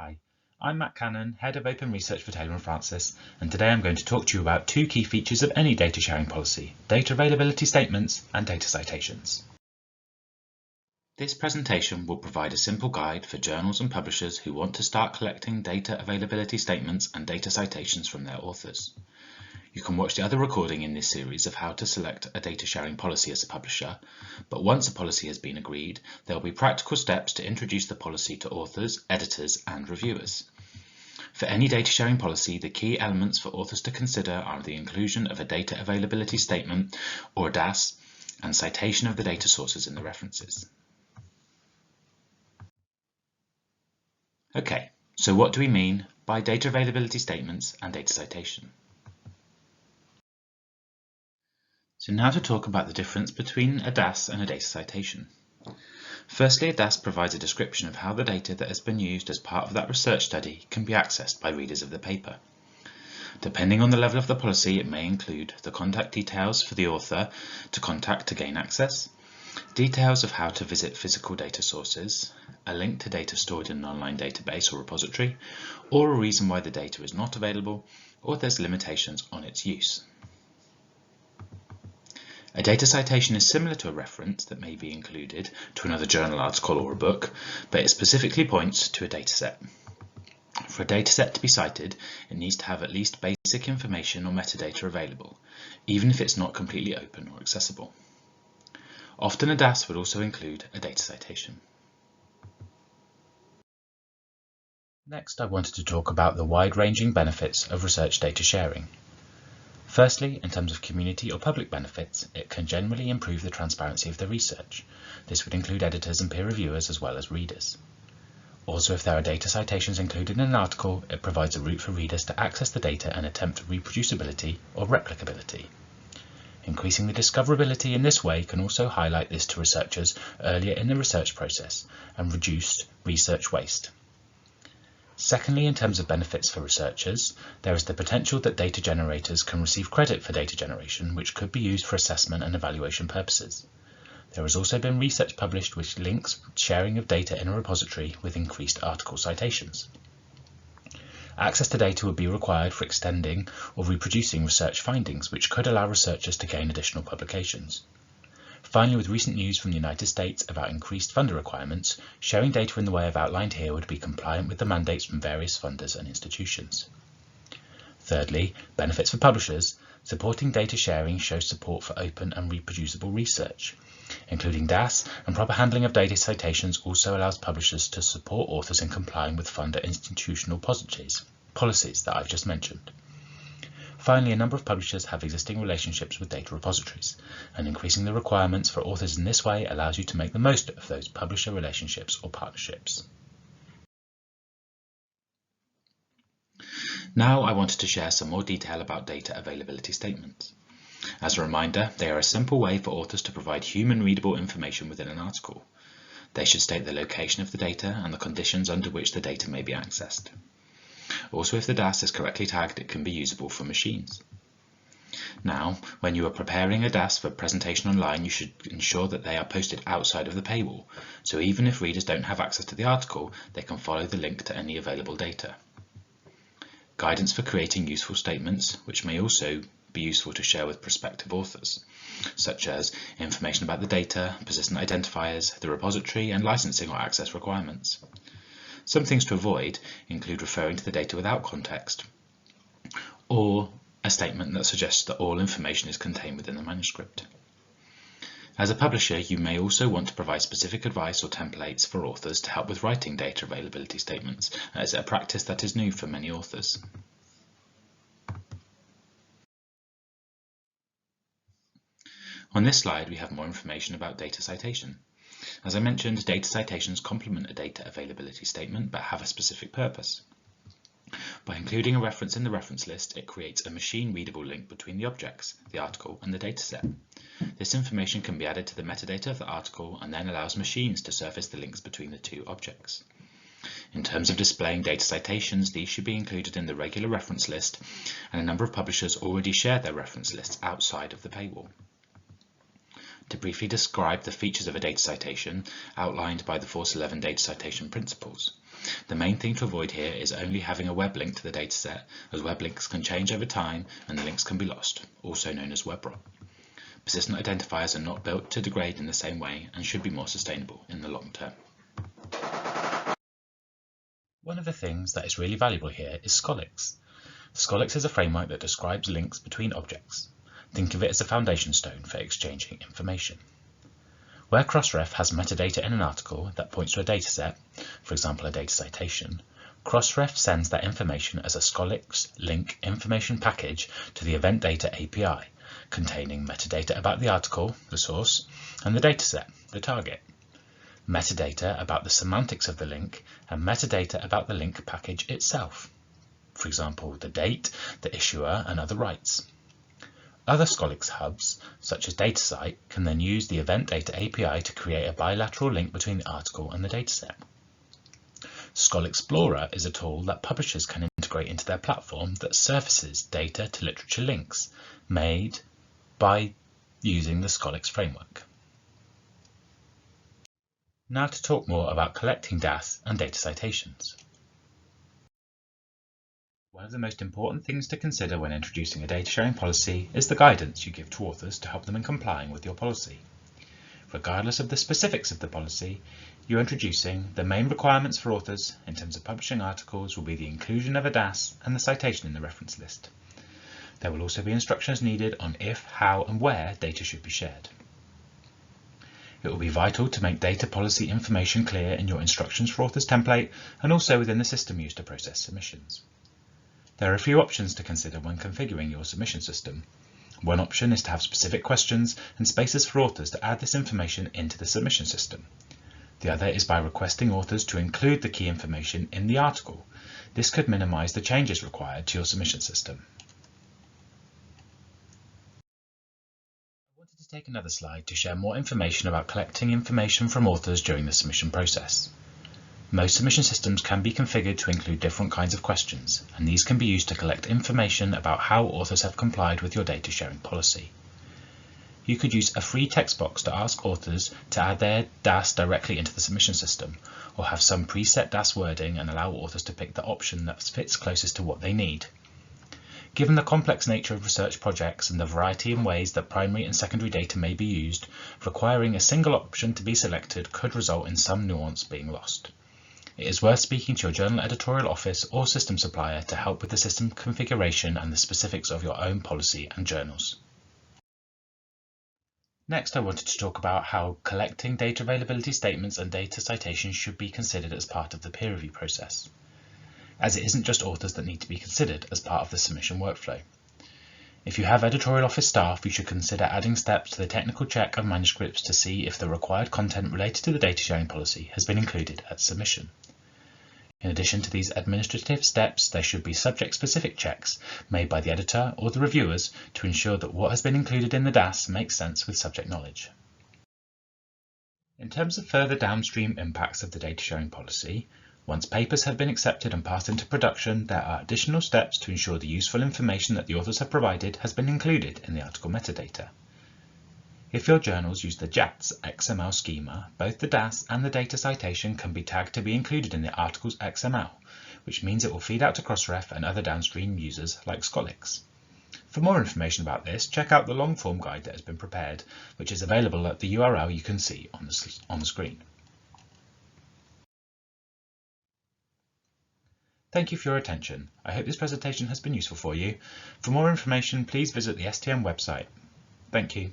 Hi, I'm Matt Cannon, Head of Open Research for Taylor & Francis, and today I'm going to talk to you about two key features of any data sharing policy: data availability statements and data citations. This presentation will provide a simple guide for journals and publishers who want to start collecting data availability statements and data citations from their authors. You can watch the other recording in this series of how to select a data sharing policy as a publisher, but once a policy has been agreed, there will be practical steps to introduce the policy to authors, editors, and reviewers. For any data sharing policy, the key elements for authors to consider are the inclusion of a data availability statement, or DAS, and citation of the data sources in the references. Okay, so what do we mean by data availability statements and data citation? So now to talk about the difference between a DAS and a data citation. Firstly, a DAS provides a description of how the data that has been used as part of that research study can be accessed by readers of the paper. Depending on the level of the policy, it may include the contact details for the author to contact to gain access, details of how to visit physical data sources, a link to data stored in an online database or repository, or a reason why the data is not available, or there's limitations on its use. A data citation is similar to a reference that may be included to another journal article or a book, but it specifically points to a dataset. For a dataset to be cited, it needs to have at least basic information or metadata available, even if it's not completely open or accessible. Often a DAS would also include a data citation. Next, I wanted to talk about the wide-ranging benefits of research data sharing. Firstly, in terms of community or public benefits, it can generally improve the transparency of the research. This would include editors and peer reviewers as well as readers. Also, if there are data citations included in an article, it provides a route for readers to access the data and attempt reproducibility or replicability. Increasing the discoverability in this way can also highlight this to researchers earlier in the research process and reduce research waste. Secondly, in terms of benefits for researchers, there is the potential that data generators can receive credit for data generation, which could be used for assessment and evaluation purposes. There has also been research published which links sharing of data in a repository with increased article citations. Access to data would be required for extending or reproducing research findings, which could allow researchers to gain additional publications. Finally, with recent news from the United States about increased funder requirements, sharing data in the way I've outlined here would be compliant with the mandates from various funders and institutions. Thirdly, benefits for publishers. Supporting data sharing shows support for open and reproducible research. Including DAS and proper handling of data citations also allows publishers to support authors in complying with funder institutional policies that I've just mentioned. Finally, a number of publishers have existing relationships with data repositories, and increasing the requirements for authors in this way allows you to make the most of those publisher relationships or partnerships. Now I wanted to share some more detail about data availability statements. As a reminder, they are a simple way for authors to provide human-readable information within an article. They should state the location of the data and the conditions under which the data may be accessed. Also, if the DAS is correctly tagged, it can be usable for machines. Now, when you are preparing a DAS for presentation online, you should ensure that they are posted outside of the paywall, so even if readers don't have access to the article, they can follow the link to any available data. Guidance for creating useful statements, which may also be useful to share with prospective authors, such as information about the data, persistent identifiers, the repository, and licensing or access requirements. Some things to avoid include referring to the data without context, or a statement that suggests that all information is contained within the manuscript. As a publisher, you may also want to provide specific advice or templates for authors to help with writing data availability statements, as a practice that is new for many authors. On this slide, we have more information about data citation. As I mentioned, data citations complement a data availability statement but have a specific purpose. By including a reference in the reference list, it creates a machine-readable link between the objects, the article, and the dataset. This information can be added to the metadata of the article and then allows machines to surface the links between the two objects. In terms of displaying data citations, these should be included in the regular reference list, and a number of publishers already share their reference lists outside of the paywall. to briefly describe the features of a data citation outlined by the 411 data citation principles. The main thing to avoid here is only having a web link to the dataset, as web links can change over time and the links can be lost, also known as web rot. Persistent identifiers are not built to degrade in the same way and should be more sustainable in the long term. One of the things that is really valuable here is Scholix. Scholix is a framework that describes links between objects. Think of it as a foundation stone for exchanging information. Where Crossref has metadata in an article that points to a dataset, for example a data citation, Crossref sends that information as a Scholix link information package to the Event Data API, containing metadata about the article, the source, and the dataset, the target, metadata about the semantics of the link, and metadata about the link package itself, for example the date, the issuer, and other rights. Other Scholix hubs, such as DataCite, can then use the Event Data API to create a bilateral link between the article and the dataset. Scholexplorer is a tool that publishers can integrate into their platform that surfaces data to literature links made by using the Scholix framework. Now to talk more about collecting DAS and data citations. One of the most important things to consider when introducing a data sharing policy is the guidance you give to authors to help them in complying with your policy. Regardless of the specifics of the policy you're introducing, the main requirements for authors in terms of publishing articles will be the inclusion of a DAS and the citation in the reference list. There will also be instructions needed on if, how, and where data should be shared. It will be vital to make data policy information clear in your instructions for authors template and also within the system used to process submissions. There are a few options to consider when configuring your submission system. One option is to have specific questions and spaces for authors to add this information into the submission system. The other is by requesting authors to include the key information in the article. This could minimize the changes required to your submission system. I wanted to take another slide to share more information about collecting information from authors during the submission process. Most submission systems can be configured to include different kinds of questions, and these can be used to collect information about how authors have complied with your data sharing policy. You could use a free text box to ask authors to add their DAS directly into the submission system, or have some preset DAS wording and allow authors to pick the option that fits closest to what they need. Given the complex nature of research projects and the variety in ways that primary and secondary data may be used, requiring a single option to be selected could result in some nuance being lost. It is worth speaking to your journal editorial office or system supplier to help with the system configuration and the specifics of your own policy and journals. Next, I wanted to talk about how collecting data availability statements and data citations should be considered as part of the peer review process, as it isn't just authors that need to be considered as part of the submission workflow. If you have editorial office staff, you should consider adding steps to the technical check of manuscripts to see if the required content related to the data sharing policy has been included at submission. In addition to these administrative steps, there should be subject-specific checks made by the editor or the reviewers to ensure that what has been included in the DAS makes sense with subject knowledge. In terms of further downstream impacts of the data sharing policy, once papers have been accepted and passed into production, there are additional steps to ensure the useful information that the authors have provided has been included in the article metadata. If your journals use the JATS XML schema, both the DAS and the data citation can be tagged to be included in the article's XML, which means it will feed out to Crossref and other downstream users like Scholix. For more information about this, check out the long form guide that has been prepared, which is available at the URL you can see on the screen. Thank you for your attention. I hope this presentation has been useful for you. For more information, please visit the STM website. Thank you.